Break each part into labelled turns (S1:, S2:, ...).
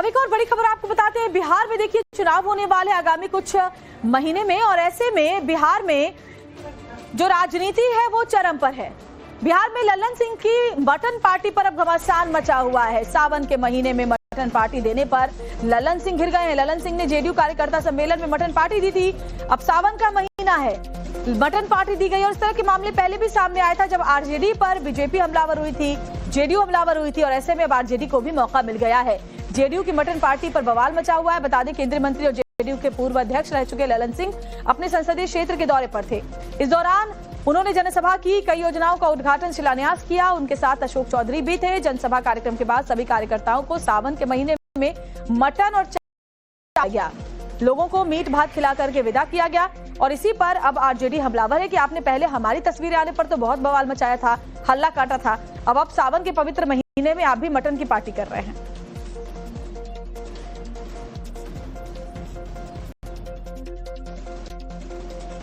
S1: अब एक और बड़ी खबर आपको बताते हैं। बिहार में देखिए चुनाव होने वाले आगामी कुछ महीने में, और ऐसे में बिहार में जो राजनीति है वो चरम पर है। बिहार में ललन सिंह की मटन पार्टी पर अब घमासान मचा हुआ है। सावन के महीने में मटन पार्टी देने पर ललन सिंह घिर गए हैं। ललन सिंह ने जेडीयू कार्यकर्ता सम्मेलन में मटन पार्टी दी थी। अब सावन का महीना है, मटन पार्टी दी गई और इस तरह के मामले पहले भी सामने आया था जब आरजेडी पर बीजेपी हमलावर हुई थी, जेडीयू हमलावर हुई थी, और ऐसे में अब आरजेडी को भी मौका मिल गया है। जेडीयू की मटन पार्टी पर बवाल मचा हुआ है। बता दें केंद्रीय मंत्री और जेडीयू के पूर्व अध्यक्ष रह चुके ललन सिंह अपने संसदीय क्षेत्र के दौरे पर थे। इस दौरान उन्होंने जनसभा की, कई योजनाओं का उद्घाटन शिलान्यास किया। उनके साथ अशोक चौधरी भी थे। जनसभा कार्यक्रम के बाद सभी कार्यकर्ताओं को सावन के महीने में मटन और गया, लोगों को मीट भात खिला करके विदा किया गया। और इसी पर अब आरजेडी हमलावर है कि आपने पहले हमारी तस्वीरें आने पर तो बहुत बवाल मचाया था, हल्ला काटा था, अब सावन के पवित्र महीने में आप भी मटन की पार्टी कर रहे हैं।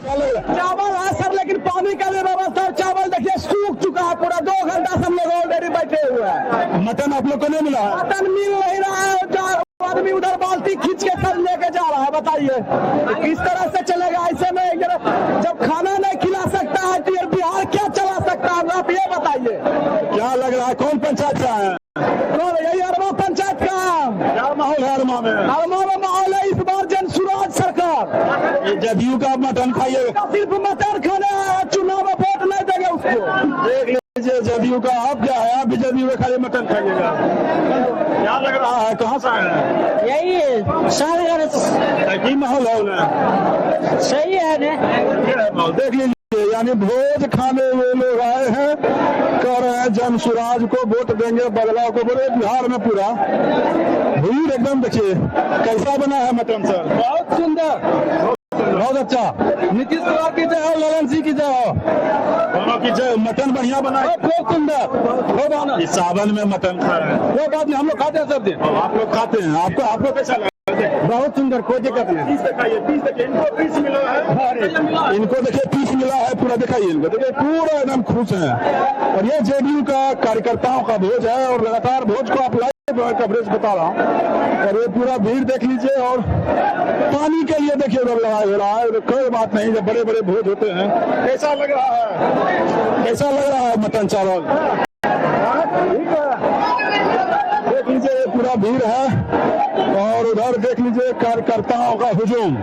S2: चावल है सर, लेकिन पानी का भी व्यवस्था। चावल देखिए सूख चुका है पूरा, 2 घंटा से हम लोग ऑलरेडी बैठे हुए हैं।
S3: मटन आप लोग को नहीं मिला?
S2: मटन मिल नहीं रहा है। आदमी उधर बाल्टी खींच के कल लेके जा रहा है। बताइए किस तरह से चलेगा ऐसे में? जब खाना नहीं खिला सकता है तो बिहार क्या चला सकता है? आप ये बताइए।
S3: क्या लग रहा है कौन पंचायत का है?
S2: कौन? यही अरमा पंचायत का।
S3: क्या माहौल है अरमा में?
S2: अरमा में माहौल है इस बार जनसुराज सरकार।
S3: जदयू का मटन खाइएगा?
S2: सिर्फ मटन खाने, चुनाव में वोट नहीं देंगे उसको।
S3: देख लीजिए जदयू का आप क्या है, आप भी जदयू में खाली मटन खाइएगा। क्या लग रहा है, कहाँ से आए हैं?
S2: यही है
S3: की माहौल है उन्हें?
S2: सही है ना?
S3: देख लीजिए, यानी भोज खाने हुए लोग आए हैं, कह रहे हैं जनसुराज को वोट देंगे, बदलाव को। बोले बिहार में पूरा भीड़ एकदम। देखिए कैसा बना है मटन सर,
S2: बहुत सुंदर,
S3: बहुत अच्छा।
S2: नीतीश कुमार की जय हो, ललन सिंह की जय हो,
S3: दोनों की जय। मटन बढ़िया बना है,
S2: बहुत सुंदर, बहुत आनंद।
S3: इस सावन में मटन खा रहे हैं।
S2: कोई बात नहीं, हम लोग खाते हैं सब दिन।
S3: आप लोग खाते हैं, आपको कैसा लगा?
S2: बहुत सुंदर, कोई दिक्कत नहीं।
S3: पीस दिखाइए, पीस देखिए, इनको पीस मिला है, इनको देखिए पीस मिला है पूरा। दिखाइए इनको, देखिए पूरा एकदम खुश है। और ये जेडीयू का कार्यकर्ताओं का भोज है और लगातार भोज को आप लाइव कवरेज बता रहा हूँ। और ये पूरा भीड़ देख लीजिए, और पानी के लिए देखिए उधर लड़ाई हो रहा है। कोई बात नहीं, जब बड़े बड़े भोज होते हैं। कैसा लग रहा है, कैसा लग रहा है मटन चावल? देख लीजिए ये पूरा भीड़ है, और उधर देख लीजिए कार्यकर्ताओं का हुजूम,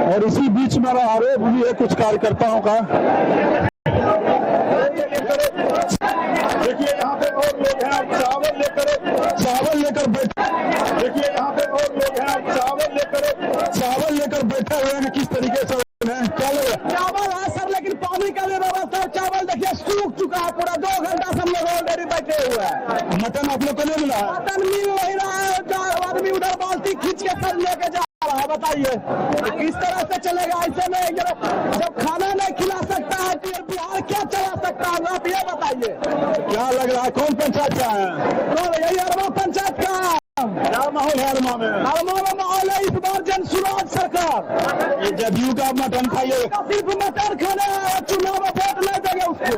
S3: और इसी बीच में आरोप भी है कुछ कार्यकर्ताओं का। देखिए यहाँ पे और लोग हैं, चावल लेकर बैठे। देखिए यहाँ पे और लोग हैं, चावल लेकर बैठे हुए हैं। किस तरीके से क्या लग रहा है?
S2: चावल है सर, लेकिन पानी का भी व्यवस्था। चावल देखिए सूख चुका है पूरा, 2 घंटा से हम लोग ऑलरेडी बैठे हुए हैं।
S3: मटन आप लोग को नहीं मिला?
S2: मटन मिल नहीं रहा है। आदमी उधर बाल्टी खींच के कल लेके जा रहा है। बताइए किस तरह से चलेगा ऐसे में? जब खाना नहीं खिला सकता है तो बिहार क्या चला सकता है? आप ये बताइए।
S3: क्या लग रहा है कौन पंचायत का है?
S2: कौन? यही अरमा पंचायत का।
S3: क्या माहौल है अरमा में?
S2: अरमा में माहौल है इस बार जनसुराज सरकार।
S3: ये जदयू का मटन खाइएगा?
S2: सिर्फ मटन खाने, चुनाव में वोट नहीं देंगे उसको।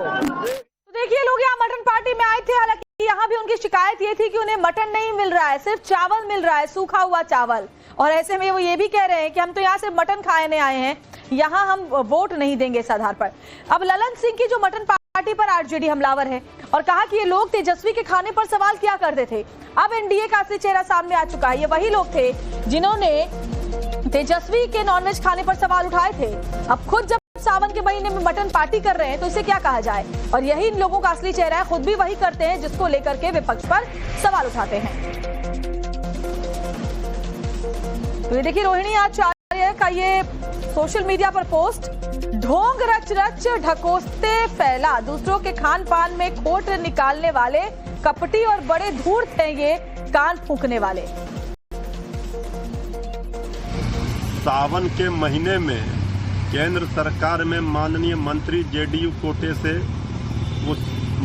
S1: देखिए लोग यहाँ मटन पार्टी में आए थे, हालांकि यहाँ भी उनकी शिकायत ये थी कि उन्हें मटन नहीं मिल रहा है, सिर्फ चावल मिल रहा है, सूखा हुआ चावल। और ऐसे में वो ये भी कह रहे हैं कि हम तो यहाँ से मटन खाने आए हैं, यहाँ हम वोट नहीं देंगे इस आधार पर। अब ललन सिंह की जो मटन पार्टी पर आरजेडी हमलावर है और कहा कि ये लोग तेजस्वी के खाने पर सवाल किया करते थे। अब एनडीए का असली चेहरा सामने आ चुका है। ये वही लोग थे जिन्होंने तेजस्वी के नॉनवेज खाने पर सवाल उठाए थे। अब खुद जब सावन के महीने में मटन पार्टी कर रहे हैं तो इसे क्या कहा जाए? और यही इन लोगों का असली चेहरा है, खुद भी वही करते हैं जिसको लेकर के विपक्ष पर सवाल उठाते हैं। तो ये देखिए रोहिणी आचार्य का ये सोशल मीडिया पर पोस्ट, ढोंग रच रच ढकोसते फैला, दूसरों के खान पान में खोट निकालने वाले कपटी और बड़े धूर्त हैं ये कान फूंकने वाले।
S4: सावन के महीने में केंद्र सरकार में माननीय मंत्री जेडीयू कोटे से वो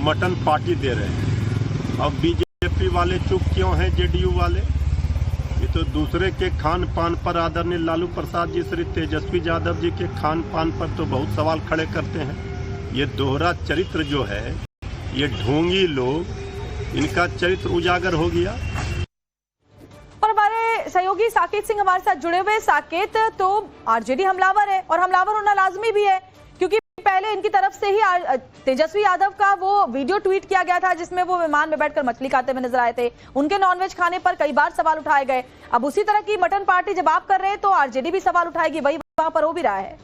S4: मटन पार्टी दे रहे हैं। अब बीजेपी वाले चुप क्यों हैं? जेडीयू वाले ये तो दूसरे के खान पान पर, आदरणीय लालू प्रसाद जी श्री तेजस्वी यादव जी के खान पान पर तो बहुत सवाल खड़े करते हैं। ये दोहरा चरित्र जो है, ये ढोंगी लोग, इनका चरित्र उजागर हो गया।
S1: और सहयोगी साकेत सिंह हमारे साथ जुड़े हुए। साकेत, तो आरजेडी हमलावर है और हमलावर होना लाजमी भी है, क्योंकि पहले इनकी तरफ से ही तेजस्वी यादव का वो वीडियो ट्वीट किया गया था जिसमें वो विमान में बैठकर मछली खाते हुए नजर आए थे। उनके नॉनवेज खाने पर कई बार सवाल उठाए गए। अब उसी तरह की मटन पार्टी जब आप कर रहे हैं तो आरजेडी भी सवाल उठाएगी, वही वहां पर हो भी रहा है।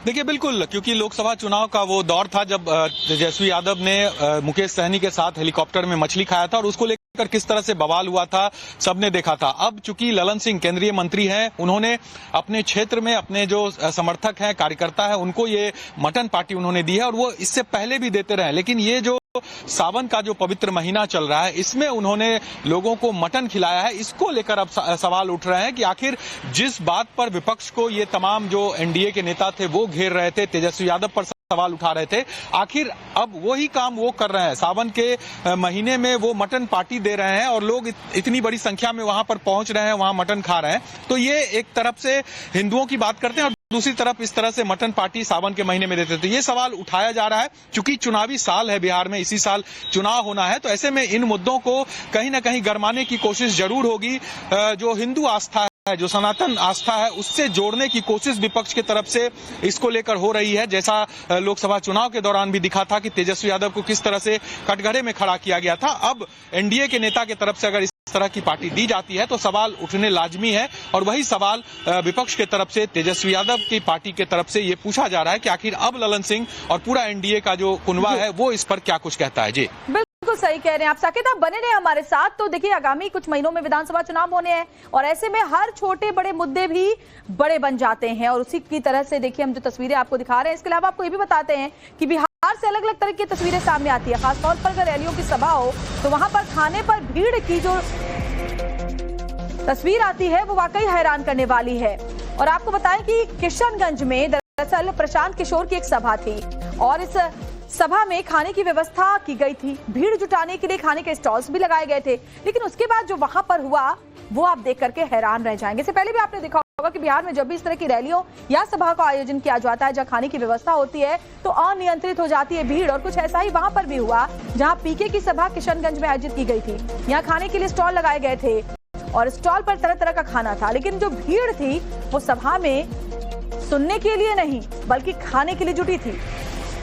S5: देखिए बिल्कुल, क्योंकि लोकसभा चुनाव का वो दौर था जब तेजस्वी यादव ने मुकेश सहनी के साथ हेलीकॉप्टर में मछली खाया था और उसको लेकर किस तरह से बवाल हुआ था सबने देखा था। अब चूंकि ललन सिंह केंद्रीय मंत्री हैं, उन्होंने अपने क्षेत्र में अपने जो समर्थक हैं, कार्यकर्ता है, उनको ये मटन पार्टी उन्होंने दी है और वो इससे पहले भी देते रहे। लेकिन ये जो सावन का जो पवित्र महीना चल रहा है, इसमें उन्होंने लोगों को मटन खिलाया है। इसको लेकर अब सवाल उठ रहे हैं कि आखिर जिस बात पर विपक्ष को ये तमाम जो एनडीए के नेता थे वो घेर रहे थे, तेजस्वी यादव पर सवाल उठा रहे थे, आखिर अब वही काम वो कर रहे हैं। सावन के महीने में वो मटन पार्टी दे रहे हैं और लोग इतनी बड़ी संख्या में वहां पर पहुंच रहे हैं, वहां मटन खा रहे हैं। तो ये एक तरफ से हिंदुओं की बात करते हैं और दूसरी तरफ इस तरह से मटन पार्टी सावन के महीने में देते थे। ये सवाल उठाया जा रहा है, चूंकि चुनावी साल है बिहार में, इसी साल चुनाव होना है, तो ऐसे में इन मुद्दों को कहीं ना कहीं गरमाने की कोशिश जरूर होगी। जो हिंदू आस्था है, जो सनातन आस्था है, उससे जोड़ने की कोशिश विपक्ष की तरफ से इसको लेकर हो रही है। जैसा लोकसभा चुनाव के दौरान भी दिखा था कि तेजस्वी यादव को किस तरह से कटघरे में खड़ा किया गया था। अब एनडीए के नेता की तरफ से अगर इस तरह की पार्टी दी जाती है तो सवाल उठने लाजमी है और वही सवाल विपक्ष के तरफ से तेजस्वी यादव की पार्टी के तरफ से ये पूछा जा रहा है कि आखिर अब ललन सिंह और पूरा एनडीए का जो कुनवा है वो इस पर क्या कुछ कहता है। जी
S1: बिल्कुल सही कह रहे हैं आप साकेत, आप बने रहे हमारे साथ। तो देखिए, आगामी कुछ महीनों में विधानसभा चुनाव होने हैं और ऐसे में हर छोटे बड़े मुद्दे भी बड़े बन जाते हैं और उसी की तरह से देखिए हम जो तस्वीरें आपको दिखा रहे हैं, इसके अलावा आपको ये भी बताते हैं कि बिहार से अलग अलग तरह की तस्वीरें सामने आती है। खासतौर पर अगर रैलियों की सभा हो तो वहां पर खाने पर भीड़ की जो तस्वीर आती है वो वाकई हैरान करने वाली है। और आपको बताएं कि किशनगंज में दरअसल प्रशांत किशोर की एक सभा थी और इस सभा में खाने की व्यवस्था की गई थी। भीड़ जुटाने के लिए खाने के स्टॉल्स भी लगाए गए थे, लेकिन उसके बाद जो वहां पर हुआ वो आप देख करके हैरान रह जाएंगे। इससे पहले भी आपने देखा होगा कि बिहार में जब भी इस तरह की रैलियों या सभा का आयोजन किया जाता है जहां खाने की व्यवस्था होती है तो अनियंत्रित हो जाती है भीड़, और कुछ ऐसा ही वहां पर भी हुआ जहां पीके की सभा किशनगंज में आयोजित की गई थी। यहाँ खाने के लिए स्टॉल लगाए गए थे और स्टॉल पर तरह तरह का खाना था, लेकिन जो भीड़ थी वो सभा में सुनने के लिए नहीं बल्कि खाने के लिए जुटी थी।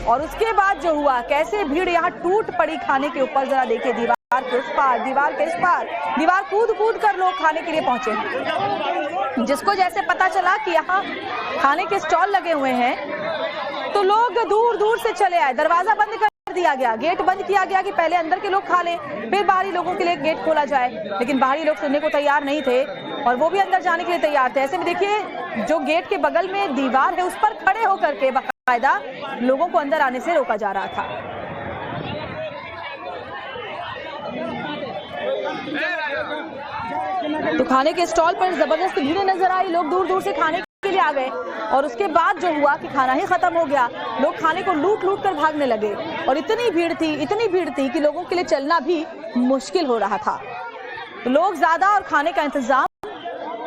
S1: और उसके बाद जो हुआ, कैसे भीड़ यहाँ टूट पड़ी खाने के ऊपर, जरा देखिए, दीवार के उस पार, दीवार के इस पार, दीवार कूद कूद कर लोग खाने के लिए पहुंचे। जिसको जैसे पता चला कि यहाँ खाने के स्टॉल लगे हुए हैं तो लोग दूर दूर से चले आए। दरवाजा बंद कर दिया गया, गेट बंद किया गया कि पहले अंदर के लोग खा लें, फिर बाहरी लोगों के लिए गेट खोला जाए। लेकिन बाहरी लोग सुनने को तैयार नहीं थे और वो भी अंदर जाने के लिए तैयार थे। ऐसे में देखिए, जो गेट के बगल में दीवार है उस पर खड़े होकर के बाकायदा लोगों को अंदर आने से रोका जा रहा था। तो खाने के स्टॉल पर जबरदस्त भीड़ नजर आई, लोग दूर दूर से खाने के लिए आ गए और उसके बाद जो हुआ कि खाना ही खत्म हो गया। लोग खाने को लूट लूट कर भागने लगे और इतनी भीड़ थी कि लोगों के लिए चलना भी मुश्किल हो रहा था। तो लोग ज्यादा और खाने का इंतजाम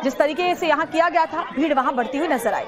S1: जिस तरीके से यहाँ किया गया था, भीड़ वहां बढ़ती हुई नजर आई।